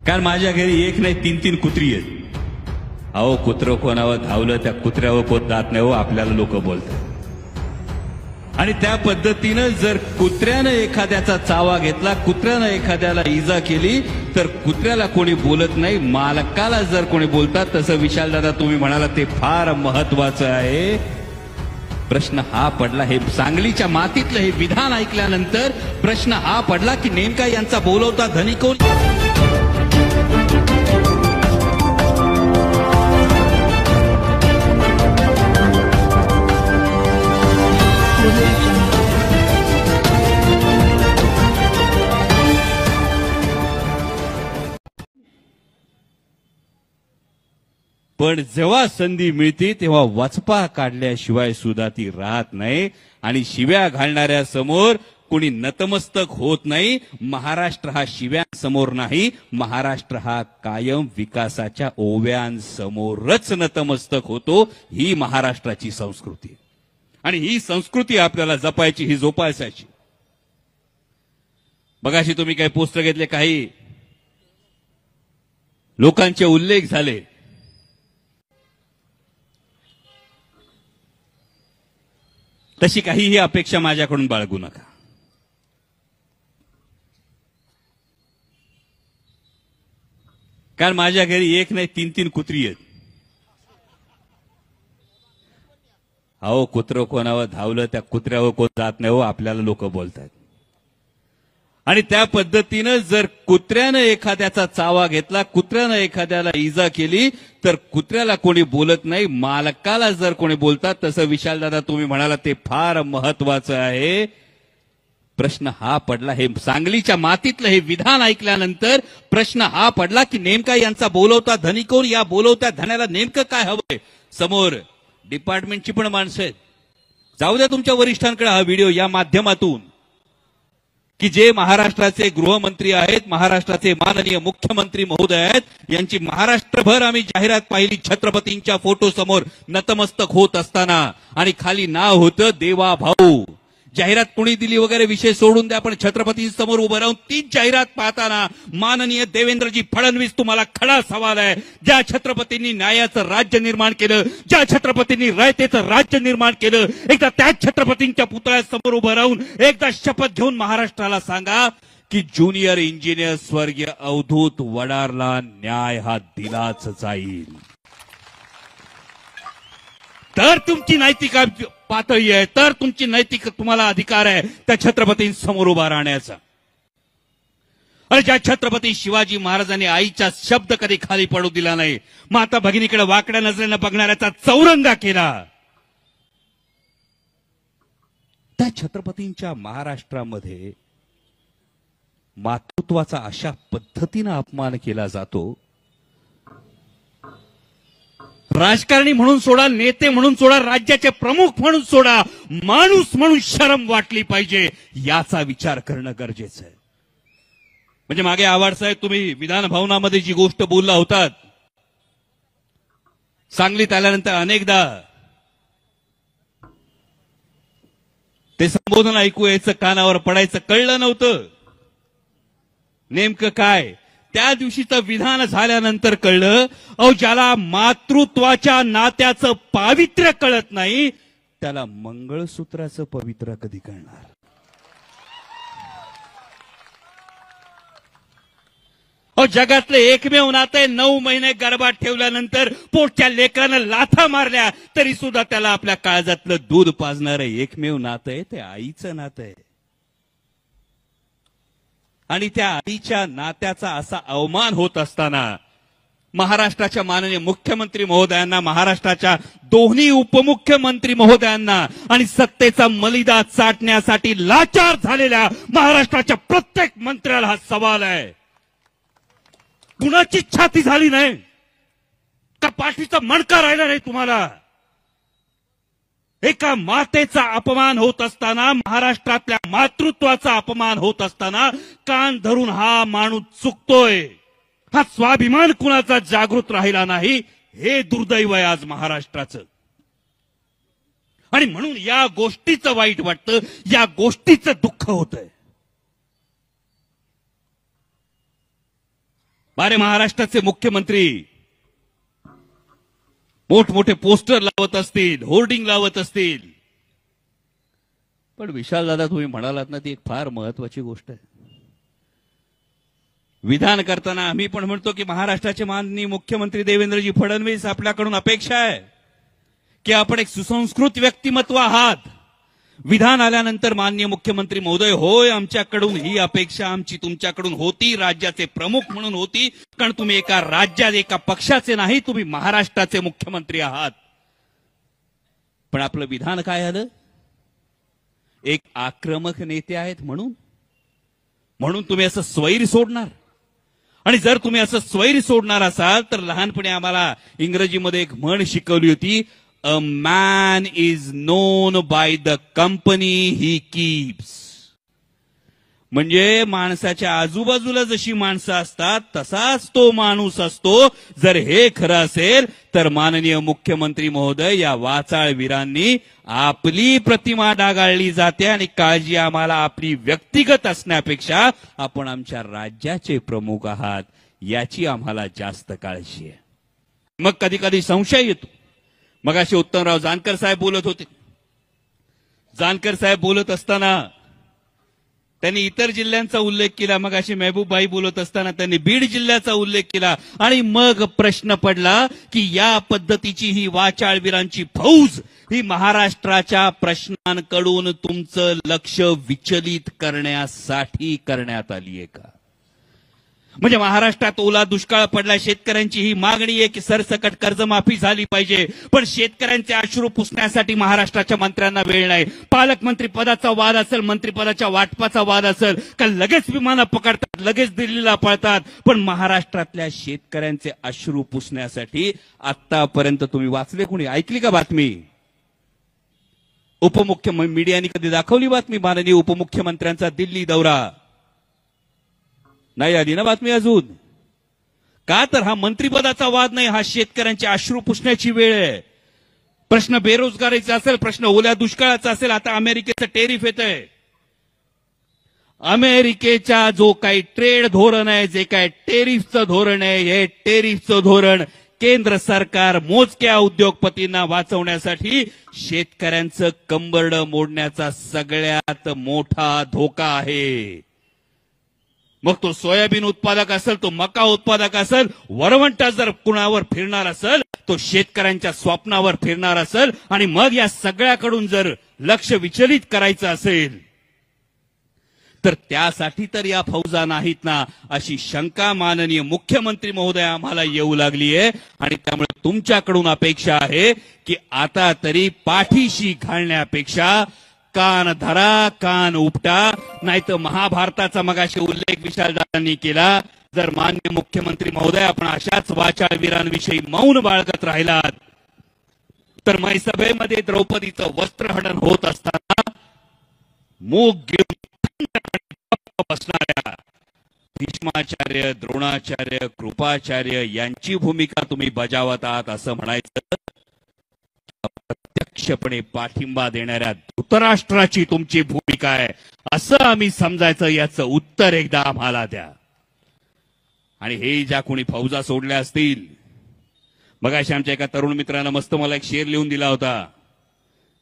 कारण माझ्या घरी एक नाही तीन तीन कुत्री आहेत. अहो कुत्रं कोणावर धावलं त्या कुत्र्यावर कोण जात नाही हो, आपल्याला लोक बोलतात. आणि त्या पद्धतीनं जर कुत्र्यानं एखाद्याचा चावा घेतला, कुत्र्यानं एखाद्याला इजा केली तर कुत्र्याला कोणी बोलत नाही, मालकाला जर कोणी बोलतात. तसं विशालदादा तुम्ही म्हणाला ते फार महत्वाचं आहे. प्रश्न हा पडला, हे सांगलीच्या मातीतलं हे विधान ऐकल्यानंतर प्रश्न हा पडला की नेमका यांचा बोलवता धनी कोण. पण जेव्हा संधी मिळते तेव्हा वचपा काढल्याशिवाय सुद्धा ती राहत नाही आणि शिव्या घालणाऱ्या समोर कोणी नतमस्तक होत नाही. महाराष्ट्र हा शिव्यांसमोर नाही, महाराष्ट्र हा कायम विकासाच्या ओव्यांसमोरच नतमस्तक होतो. ही महाराष्ट्राची संस्कृती आणि ही संस्कृती आपल्याला जपायची, ही जोपासायची. बघाशी तुम्ही काही पोस्टर घेतले, काही लोकांचे उल्लेख झाले. तशी काहीही अपेक्षा माझ्याकडून बाळगू नका. कारण माझ्या घरी एक नाही तीन तीन कुत्री आहेत. अहो कुत्रं कोणावर धावलं त्या कुत्र्यावर कोण जात नाही हो, आपल्याला लोक बोलतात. आणि त्या पद्धतीनं जर कुत्र्यानं एखाद्याचा चावा घेतला, कुत्र्यानं एखाद्याला इजा केली तर कुत्र्याला कोणी बोलत नाही, मालकाला जर कोणी बोलतात. तसं विशालदादा तुम्ही म्हणाला ते फार महत्वाचं आहे. प्रश्न हा पडला, हे सांगलीच्या मातीतलं हे विधान ऐकल्यानंतर प्रश्न हा पडला की नेमका यांचा बोलवता धनी कोण. या बोलवत्या धन्याला नेमकं काय हवंय. समोर डिपार्टमेंटची पण माणसं आहेत. जाऊ द्या तुमच्या वरिष्ठांकडे हा व्हिडिओ या माध्यमातून की जे महाराष्ट्राचे गृहमंत्री आहेत, महाराष्ट्राचे माननीय मुख्यमंत्री महोदय आहेत, यांची महाराष्ट्रभर आम्ही जाहिरात पाहिली छत्रपतींच्या फोटो समोर नतमस्तक होत असताना. आणि खाली नाव होतं देवा भाऊ. जाहिरात कोणी दिली वगैरे विषय सोडून द्या, पण छत्रपतींसमोर उभं राहून तीच जाहिरात पाहताना माननीय देवेंद्रजी फडणवीस तुम्हाला खडा सवाल आहे. ज्या छत्रपतींनी न्यायाचं राज्य निर्माण केलं, ज्या छत्रपतींनी रयतेचं राज्य निर्माण केलं, एकदा त्याच छत्रपतींच्या पुतळ्यासमोर उभं राहून एकदा शपथ घेऊन महाराष्ट्राला सांगा की ज्युनियर इंजिनियर स्वर्गीय अवधूत वडारला न्याय हा दिलाच जाईल. तर तुमची नैतिक पातळी आहे, तर तुमची नैतिक तुम्हाला अधिकार आहे त्या छत्रपतींसमोर उभा राहण्याचा. अरे ज्या छत्रपती शिवाजी महाराजांनी आईचा शब्द कधी खाली पडू दिला नाही, माता भगिनीकडे वाकड्या नजरेनं बघणाऱ्याचा चौरंगा केला, त्या छत्रपतींच्या महाराष्ट्रामध्ये मातृत्वाचा अशा पद्धतीनं अपमान केला जातो. राजकारणी म्हणून सोडा, नेते म्हणून सोडा, राज्याचे प्रमुख म्हणून सोडा, माणूस म्हणून शरम वाटली पाहिजे, याचा विचार करणं गरजेचं आहे. म्हणजे मागे आव्हाड साहेब तुम्ही विधान भवनामध्ये जी गोष्ट बोलला होतात, सांगलीत आल्यानंतर अनेकदा ते संबोधन ऐकू यायचं, कानावर पडायचं, कळलं नव्हतं नेमकं काय. त्या दिवशीचं विधान झाल्यानंतर कळलं, अहो ज्याला मातृत्वाच्या नात्याचं पावित्र्य कळत नाही त्याला मंगळसूत्राचं पवित्र कधी कळणार. अहो जगातलं एकमेव नातं आहे. 9 महिने गर्भात ठेवल्यानंतर पोटच्या लेकरानं लाथा मारल्या तरी सुद्धा त्याला आपल्या काळजातलं दूध पाजणारं एकमेव नातं आहे, ते आईचं नातं आहे. आणि त्या आईच्या नात्याचा असा अवमान होत असताना महाराष्ट्राच्या माननीय मुख्यमंत्री महोदयांना, महाराष्ट्राच्या दोन्ही उपमुख्यमंत्री महोदयांना आणि सत्तेचा मलिदा चाटण्यासाठी लाचार झालेल्या महाराष्ट्राच्या प्रत्येक मंत्र्याला हा सवाल आहे. कुणाची छाती झाली नाही का? पाठीचा मणका राहिला नाही तुम्हाला? एका मातेचा अपमान होत असताना, महाराष्ट्रातल्या मातृत्वाचा अपमान होत असताना कान धरून हा माणूस चुकतोय. हा स्वाभिमान कुणाचा जागृत राहिला नाही, हे दुर्दैव आहे आज महाराष्ट्राचं. आणि म्हणून या गोष्टीचं वाईट वाटतं, या गोष्टीचं दुःख होतंय. बारे महाराष्ट्राचे मुख्यमंत्री मोठमोठे पोस्टर लावत असतील, होर्डिंग लावत असतील, पण विशाल दादा तुम्ही म्हणालात ना, ती एक फार महत्वाची गोष्ट आहे. विधान करताना आम्ही पण म्हणतो की महाराष्ट्राचे माननीय मुख्यमंत्री देवेंद्रजी फडणवीस, आपल्याकडून अपेक्षा आहे की आपण एक सुसंस्कृत व्यक्तिमत्व आहात. विधान आल्यानंतर माननीय मुख्यमंत्री महोदय, होय आमच्याकडून ही अपेक्षा आमची तुमच्याकडून होती, राज्याचे प्रमुख म्हणून होती, कारण तुम्ही एका राज्यात एका पक्षाचे नाही, तुम्ही महाराष्ट्राचे मुख्यमंत्री आहात. पण आपलं विधान काय आलं? एक आक्रमक नेते आहेत म्हणून तुम्ही असं स्वैर सोडणार. आणि जर तुम्ही असं स्वैर सोडणार असाल तर लहानपणी आम्हाला इंग्रजीमध्ये एक म्हण शिकवली होती, a man is known by the company he keeps. म्हणजे माणसाच्या आजूबाजूला जशी माणसं असतात तसाच तो माणूस असतो. जर हे खरं असेल तर माननीय मुख्यमंत्री महोदय, या वाचाळ वीरांनी आपली प्रतिमा डागाळली जाते आणि काळजी आम्हाला आपली व्यक्तिगत असण्यापेक्षा आपण आमच्या राज्याचे प्रमुख आहात याची आम्हाला जास्त काळजी आहे. मग कधी कधी संशय येतो. मगाशी उत्तमराव जानकर साहेब बोलत होते. जानकर साहेब बोलत असताना त्यांनी इतर जिल्ह्यांचा उल्लेख केला. मगाशी महबूबबाई बोलत असताना त्यांनी बीड जिल्ह्याचा उल्लेख केला. आणि मग प्रश्न पडला की या पद्धतीची ही वाचाळवीरांची फौज ही महाराष्ट्राच्या प्रश्नांकडून तुमचं लक्ष विचलित करण्यासाठी करण्यात आली आहे का? म्हणजे महाराष्ट्रात ओला दुष्काळ पडला, शेतकऱ्यांची ही मागणी आहे की सरसकट कर्जमाफी झाली पाहिजे, पण शेतकऱ्यांचे अश्रू पुसण्यासाठी महाराष्ट्राच्या मंत्र्यांना वेळ नाही. पालकमंत्री पदाचा वाद असेल, मंत्रिपदाच्या वाटपाचा वाद असेल, का लगेच विमानं पकडतात, लगेच दिल्लीला पळतात. पण महाराष्ट्रातल्या शेतकऱ्यांचे अश्रू पुसण्यासाठी आतापर्यंत तुम्ही वाचले कोणी? ऐकली का बातमी? उपमुख्यमंत्री मीडियाने कधी दाखवली बातमी माननीय उपमुख्यमंत्र्यांचा दिल्ली दौरा? नाही आली ना बातमी अजून. का तर हा मंत्रिपदाचा वाद नाही, हा शेतकऱ्यांचे अश्रू पुसण्याची वेळ आहे. प्रश्न बेरोजगारीचा असेल, प्रश्न ओल्या दुष्काळाचा असेल, आता अमेरिकेचं टेरिफ येतंय. अमेरिकेच्या जो काही ट्रेड धोरण आहे, जे काही टेरिफचं धोरण आहे, हे टेरिफचं धोरण केंद्र सरकार मोजक्या उद्योगपतींना वाचवण्यासाठी शेतकऱ्यांचं कंबरडं मोडण्याचा सगळ्यात मोठा धोका आहे. मग तो सोयाबीन उत्पादक असेल, तो मका उत्पादक असेल, वरवंटा जर कुणावर फिरणार असेल, तो शेतकऱ्यांच्या स्वप्नावर फिरणार असेल. आणि मग या सगळ्याकडून जर लक्ष विचलित करायचं असेल तर त्यासाठी तर या फौजा नाहीत ना, अशी शंका माननीय मुख्यमंत्री महोदय आम्हाला येऊ लागली आहे. आणि त्यामुळे तुमच्याकडून अपेक्षा आहे की आता तरी पाठीशी घालण्यापेक्षा कान धरा, कान उपटा. नाही तर महाभारताचा मगाशी उल्लेख विशालदादांनी केला. जर मान्य मुख्यमंत्री महोदय आपण अशाच वाचाळवीरांविषयी मौन बाळगत राहिलात तर मैसभेमध्ये द्रौपदीचं वस्त्रहनन होत असताना मूग घेऊन बसणाऱ्या भीष्माचार्य, द्रोणाचार्य, कृपाचार्य यांची भूमिका तुम्ही बजावत आहात असं म्हणायचं. प्रत्यक्षपणे पाठिंबा देणाऱ्या धृतराष्ट्राची तुमची भूमिका आहे असं आम्ही समजायचं. याचं उत्तर एकदा आम्हाला द्या. आणि हे ज्या कोणी फौजा सोडल्या असतील, मगाशी आमच्या एका तरुण मित्रानं मस्त मला एक शेर लिहून दिला होता.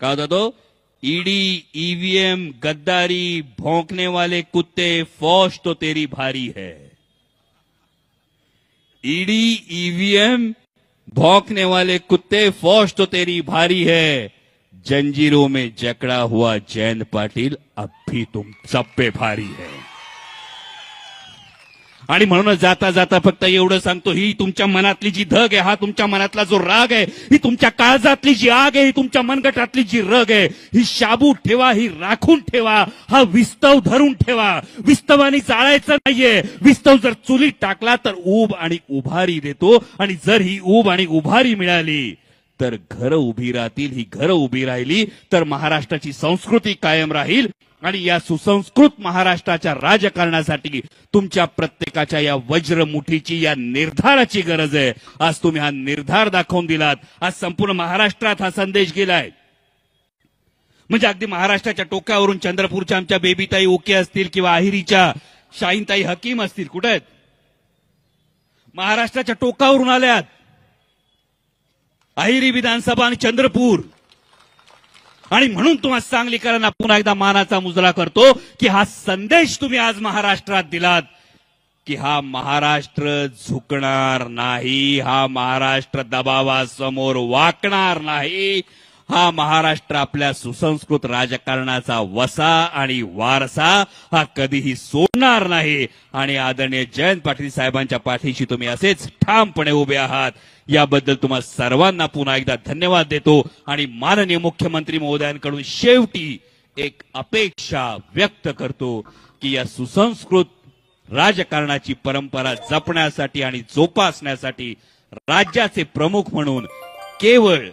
काय होता तो? ईडी, ईवीएम, गद्दारी, भौंकने वाले कुत्ते, फौज तो तेरी भारी है. ईडी, ईवीएम, भौंकने वाले कुत्ते, फौज तो तेरी भारी है. जंजीरों में जकड़ा हुआ जयंत पाटील अब भी तुम सब पे भारी है. आणि म्हणून जाता जाता फक्त एवढं सांगतो, ही तुमच्या मनातली जी धग आहे, हा तुमच्या मनातला जो राग आहे, ही तुमच्या काळजातली जी आग आहे, ही तुमच्या मनगटातली जी रग आहे, ही शाबू ठेवा, ही राखून ठेवा, हा विस्तव धरून ठेवा. विस्तवानी जाळायचं नाहीये. विस्तव जर चुलीत टाकला तर ऊब आणि उभारी देतो. आणि जर ही ऊब आणि उभारी मिळाली तर घरं उभी राहतील. ही घरं उभी राहिली तर महाराष्ट्राची संस्कृती कायम राहील. आणि या सुसंस्कृत महाराष्ट्राच्या राजकारणासाठी तुमच्या प्रत्येकाच्या या वज्रमुठीची, या निर्धाराची गरज आहे. आज तुम्ही हा निर्धार दाखवून दिलात. आज संपूर्ण महाराष्ट्रात हा संदेश गेलाय. म्हणजे अगदी महाराष्ट्राच्या टोकावरून चंद्रपूरच्या आमच्या बेबीताई ओके असतील किंवा आहिरीच्या शाहीनताई हकीम असतील, कुठे आहेत? महाराष्ट्राच्या टोकावरून आल्यात. अहिरी विधानसभा आणि चंद्रपूर. आणि म्हणून तुम्हा सांगलीकरांना पुन्हा एकदा मानाचा मुजरा करतो की हा संदेश तुम्ही आज महाराष्ट्रात दिलात की हा महाराष्ट्र झुकणार नाही, हा महाराष्ट्र दबावासमोर वाकणार नाही, हा महाराष्ट्र आपल्या सुसंस्कृत राजकारणाचा वसा आणि वारसा हा कधीही सोडणार नाही. आणि आदरणीय जयंत पाटील साहेबांच्या पाठीशी तुम्ही असेच ठामपणे उभे आहात, याबद्दल तुम्हा सर्वांना पुन्हा एकदा धन्यवाद देतो. आणि माननीय मुख्यमंत्री महोदयांकडून शेवटी एक अपेक्षा व्यक्त करतो की या सुसंस्कृत राजकारणाची परंपरा जपण्यासाठी आणि जोपासण्यासाठी राज्याचे प्रमुख म्हणून केवळ